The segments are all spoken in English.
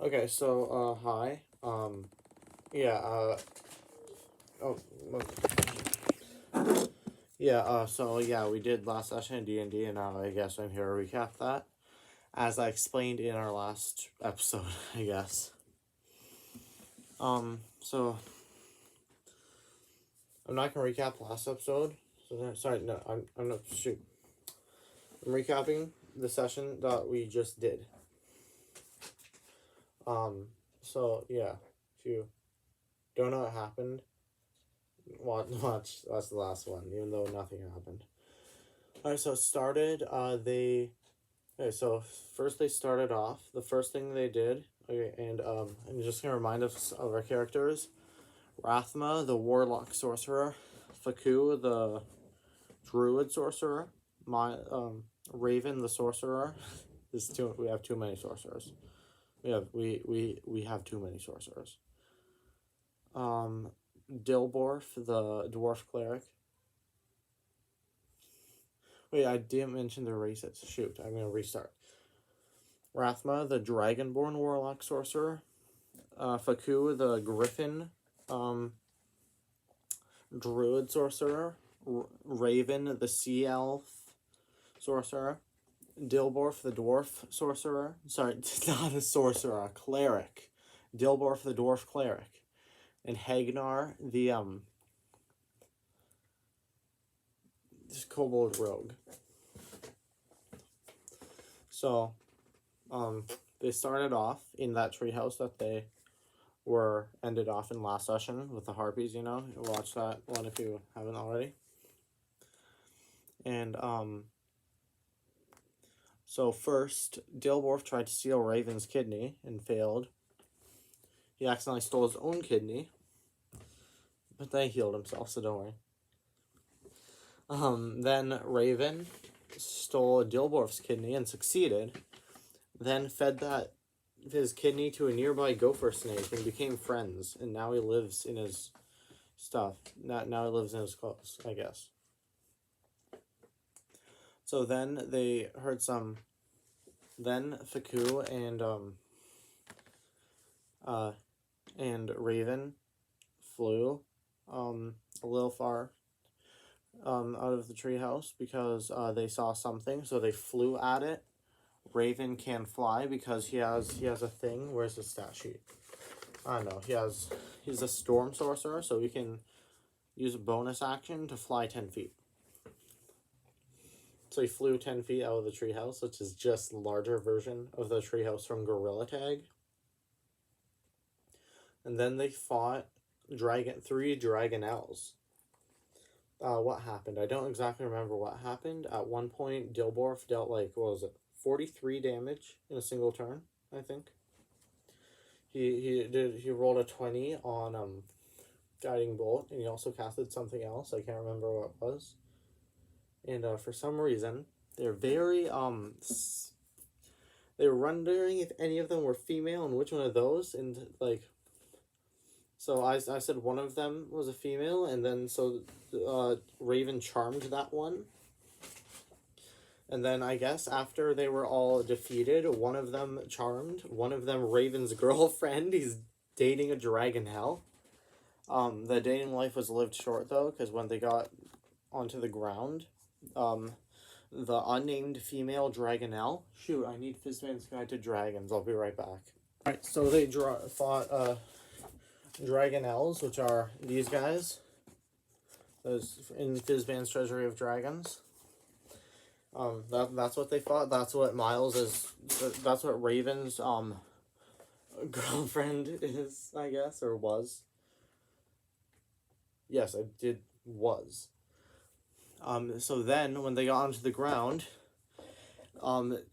Okay, so, hi. Yeah, oh, yeah, so, yeah, we did last session in D&D, and now I guess I'm here to recap that, as I explained in our last episode, I guess. So, I'm not gonna recap last episode, sorry, no, I'm not, shoot. I'm recapping the session that we just did. So, yeah, if you don't know what happened, watch, that's the last one, even though nothing happened. Alright, so it started, okay, so first they started off, the first thing they did, okay, and, I'm just gonna remind us of our characters. Rathma, the warlock sorcerer, Faku, the druid sorcerer, Raven, the sorcerer. We have too many sorcerers. We have too many sorcerers. Dilborf, the dwarf cleric. Wait, I didn't mention the races. Shoot, I'm gonna restart. Rathma, the dragonborn warlock sorcerer. Faku, the griffin druid sorcerer. Raven, the sea elf sorcerer. Dilborf, the dwarf sorcerer. Sorry, not a sorcerer, a cleric. Dilborf, the dwarf cleric. And Hagnar, the kobold rogue. So, they started off in that treehouse that they ended off in last session with the harpies, you know. Watch that one if you haven't already. And, so first, Dilborf tried to steal Raven's kidney and failed. He accidentally stole his own kidney, but then he healed himself, so don't worry. Then Raven stole Dilborf's kidney and succeeded, then fed his kidney to a nearby gopher snake and became friends, and now he lives in his stuff. Now he lives in his clothes, I guess. So then they heard then Faku and Raven flew a little far out of the treehouse because they saw something, so they flew at it. Raven can fly because he has a thing. Where's the stat sheet? I don't know. He's a storm sorcerer, so he can use a bonus action to fly 10 feet. So he flew 10 feet out of the treehouse, which is just a larger version of the treehouse from Gorilla Tag. And then they fought three dragonelles. What happened? I don't exactly remember what happened. At one point, Dilborf dealt, like, what was it, 43 damage in a single turn, I think. He rolled a 20 on Guiding Bolt, and he also casted something else. I can't remember what it was. And for some reason, they're very they were wondering if any of them were female and which one of those, and like, so I said one of them was a female, and then so Raven charmed that one. And then I guess after they were all defeated, one of them charmed, one of them Raven's girlfriend. He's dating a dragonelle. The dating life was lived short though, because when they got onto the ground, the unnamed female dragonelle. Shoot, I need Fizzman's Guide to Dragons. I'll be right back. Alright, so they fought dragonelles, which are these guys. Those in Fizzman's Treasury of Dragons. That's what they fought. That's what Miles is. That's what Raven's girlfriend is, I guess, or was. Yes, I did was. So then when they got onto the ground,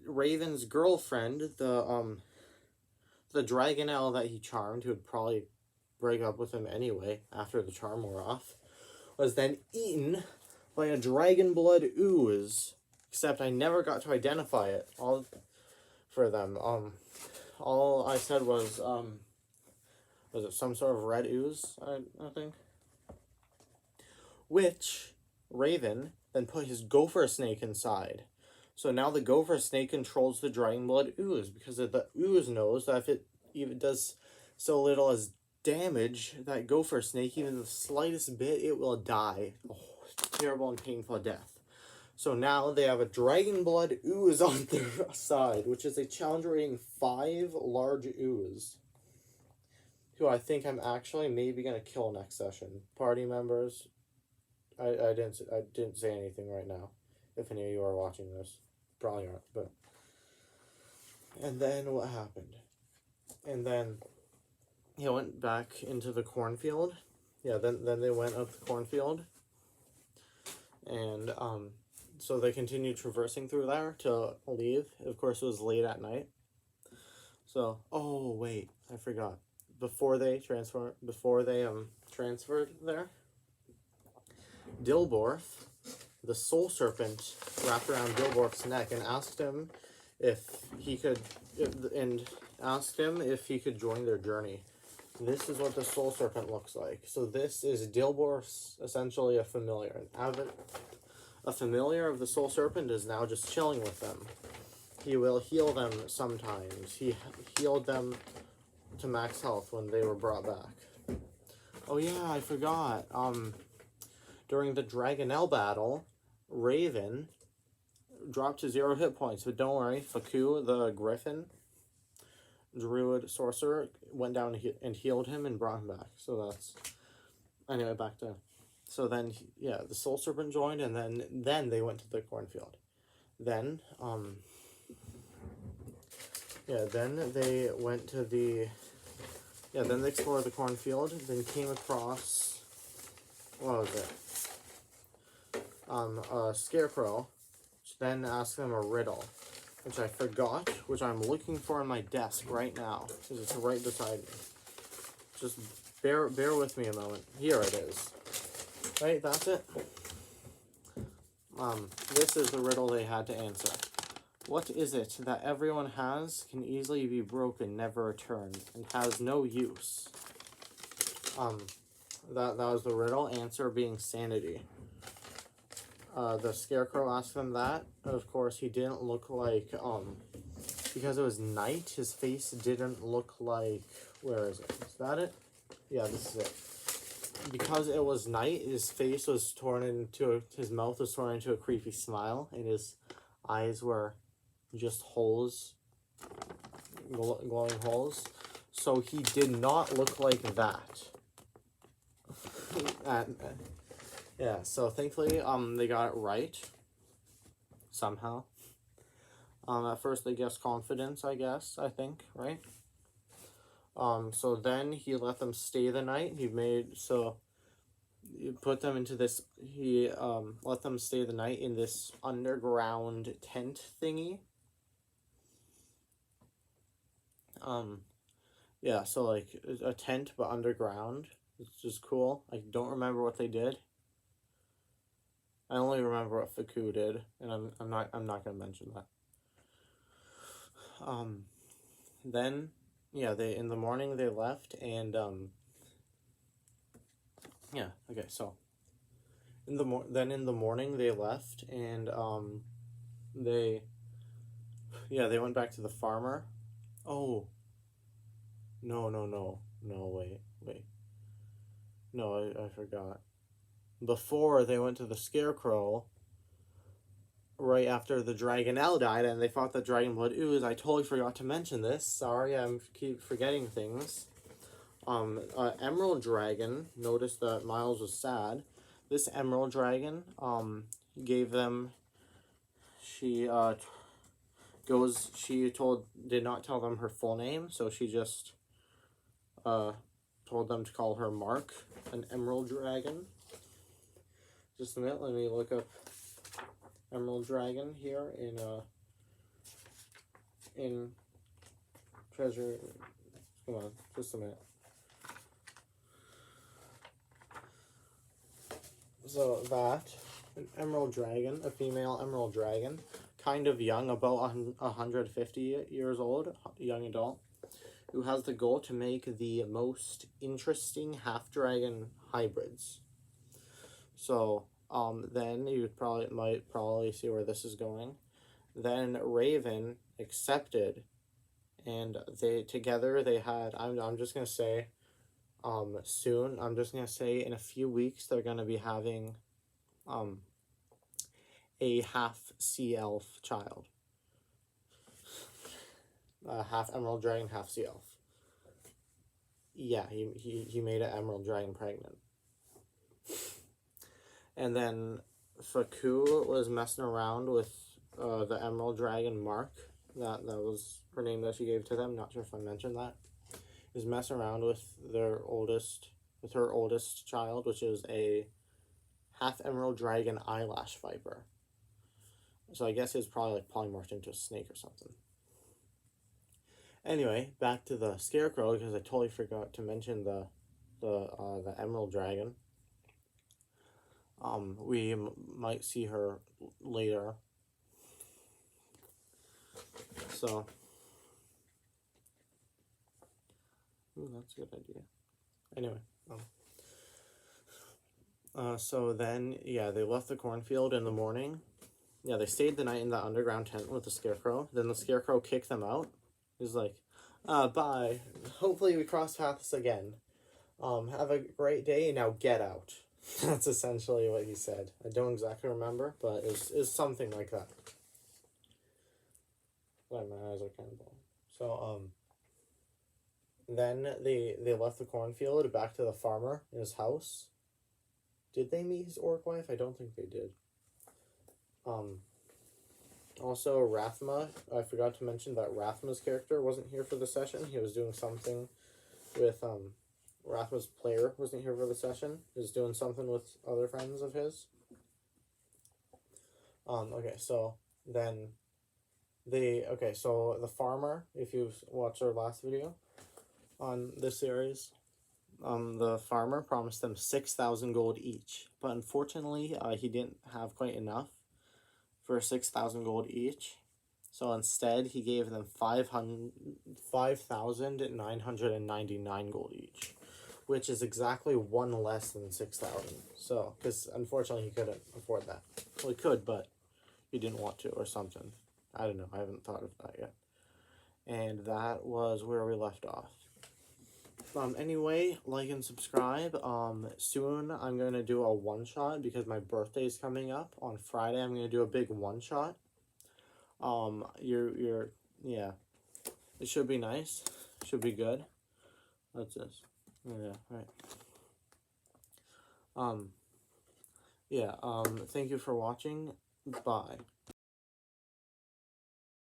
Raven's girlfriend, the dragonelle that he charmed, who would probably break up with him anyway after the charm wore off, was then eaten by a dragon blood ooze. Except I never got to identify it all for them. All I said was it some sort of red ooze, I think? Which Raven then put his gopher snake inside. So now the gopher snake controls the dragon blood ooze, because the ooze knows that if it even does so little as damage, that gopher snake, even the slightest bit, it will die. Oh, terrible and painful death. So now they have a dragon blood ooze on their side, which is a challenge rating 5 large ooze, who I think I'm actually maybe gonna kill next session. Party members, I didn't say anything right now. If any of you are watching this, probably aren't. But and then what happened? And then he went back into the cornfield. Yeah, then they went up the cornfield, and so they continued traversing through there to leave. Of course, it was late at night. So, oh wait, I forgot. Before they transferred there, Dilborth, the soul serpent, wrapped around Dilborth's neck and asked him if he could join their journey. This is what the soul serpent looks like. So this is Dilborth's, essentially a familiar. A familiar of the soul serpent is now just chilling with them. He will heal them sometimes. He healed them to max health when they were brought back. Oh yeah, I forgot. During the Dragonelle battle, Raven dropped to 0 hit points, but don't worry, Faku, the Griffin, Druid Sorcerer, went down and healed him and brought him back. So that's... Anyway, back to... So then, yeah, the Soul Serpent joined, and then they went to the cornfield. Then, then they went to the... Yeah, then they explored the cornfield, then came across... What was it? A scarecrow, which then asked them a riddle, which I forgot, which I'm looking for on my desk right now, because it's right beside me. Just bear with me a moment. Here it is. Right, that's it. This is the riddle they had to answer. What is it that everyone has, can easily be broken, never returned, and has no use? That was the riddle, answer being sanity. The scarecrow asked them that. Of course, he didn't look like, because it was night, his face didn't look like, where is it? Is that it? Yeah, this is it. Because it was night, his face was his mouth was torn into a creepy smile, and his eyes were just holes, glowing holes. So he did not look like that. Yeah, so thankfully, they got it right. Somehow. At first they guessed confidence, I think, right? So then he let them stay the night. He put them into this, let them stay the night in this underground tent thingy. Yeah, so like a tent but underground. It's just cool. I don't remember what they did. I only remember what Faku did, and I'm not gonna mention that. Then, yeah, in the morning they left, and yeah, okay, so in the morning they left, and they went back to the farmer. Oh, no, wait, no, I forgot. Before they went to the scarecrow, right after the Dragonelle died, and they fought the Dragon Blood Ooze. I totally forgot to mention this. Sorry, I keep forgetting things. Emerald Dragon noticed that Miles was sad. This Emerald Dragon, gave them... She, did not tell them her full name, so she just, told them to call her Mark, an Emerald Dragon. Just a minute, let me look up Emerald Dragon here in Treasure. Come on, just a minute. So that, an Emerald Dragon, a female Emerald Dragon, kind of young, about 150 years old, young adult, who has the goal to make the most interesting half-dragon hybrids. So, then you might probably see where this is going. Then Raven accepted and they had, I'm just gonna say, soon, I'm just gonna say in a few weeks, they're gonna be having, a half sea elf child. Half emerald dragon, half sea elf. Yeah, he made an emerald dragon pregnant. And then Faku was messing around with the emerald dragon Mark. That was her name that she gave to them. Not sure if I mentioned that. Is messing around with her oldest child, which is a half emerald dragon eyelash viper. So I guess it's probably like polymorphed into a snake or something. Anyway, back to the scarecrow, because I totally forgot to mention the emerald dragon. We might see her later. So, that's a good idea. Anyway, so then, yeah, they left the cornfield in the morning. Yeah, they stayed the night in the underground tent with the scarecrow. Then the scarecrow kicked them out. He's like, bye. Hopefully we cross paths again. Have a great day. Now get out. That's essentially what he said. I don't exactly remember, but it's something like that. Sorry, my eyes are kind of blurry. So, then they left the cornfield back to the farmer in his house. Did they meet his orc wife? I don't think they did. Also, Rathma, I forgot to mention that Rathma's character wasn't here for the session. He was doing something with, Rathma's player wasn't here for the session. He was doing something with other friends of his. Okay, so then so the farmer, if you've watched our last video on this series, the farmer promised them 6,000 gold each, but unfortunately, he didn't have quite enough for 6,000 gold each. So instead, he gave them 5,999 gold each, which is exactly one less than 6,000. So, because unfortunately, he couldn't afford that. Well, he could, but he didn't want to or something. I don't know. I haven't thought of that yet. And that was where we left off. Anyway, like and subscribe. Soon I'm going to do a one-shot because my birthday is coming up. On Friday, I'm going to do a big one-shot. Yeah. It should be nice. Should be good. What's this? Yeah, right. Yeah, thank you for watching. Bye.